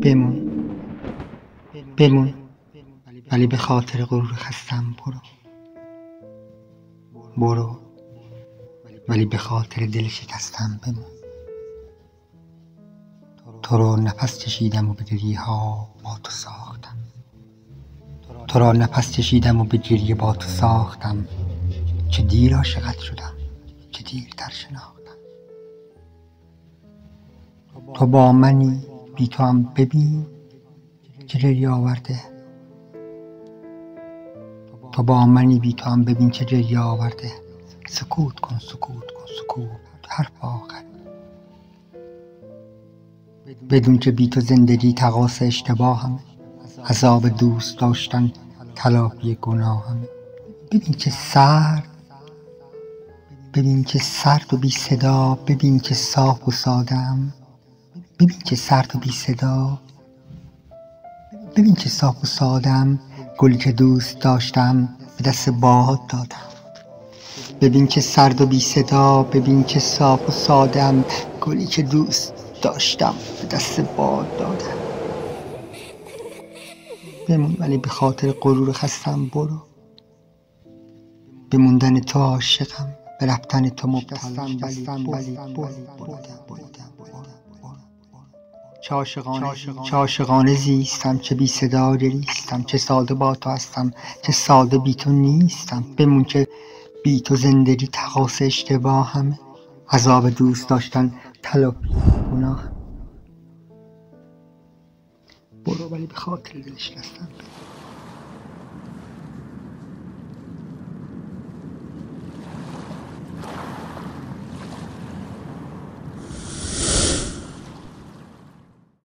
بمون بمون ولی به خاطر غرور خستم برو ولی به خاطر دل شکستم بمون. تو رو نفس چشیدم و به گریه ها با تو ساختم، تو را نفس چشیدم و به گریه با تو ساختم. چه دیر عاشقت شدم، چه دیرتر شناختم. تو با منی، بی تو هم ببین چه گریه آورده. تو با منی، بی تو هم ببین چه گریه آورده. سکوت کن سکوت کن سکوت، حرف آخر. بدون که بی تو زندگی تقاص اشتباهمه، عذاب دوست داشتن تلافی گناهمه. ببین که سرد و بی صدا، ببین که صاف و ساده‌ام. ببین که سرد و بی صدا، ببین که صاف و ساده‌ام. گلی که دوست داشتم به دست باد دادم. ببین که سرد و بی صدا، ببین که صاف و ساده‌ام. گلی که دوست داشتم به دست باد دادم. بمون ولی به خاطر غرور خستم برو. به موندن تو عاشقم، به رفتن تو مبتلم، ولی چه عاشقانه زیستم، چه بی صدا گریستم. چه ساده با تو هستم، چه ساده بی تو نیستم. بمون که بی تو زندگی تقاص اشتباهمه، عذاب دوست داشتن تلافی گناهم. برو ولی به خاطر دل شکستم.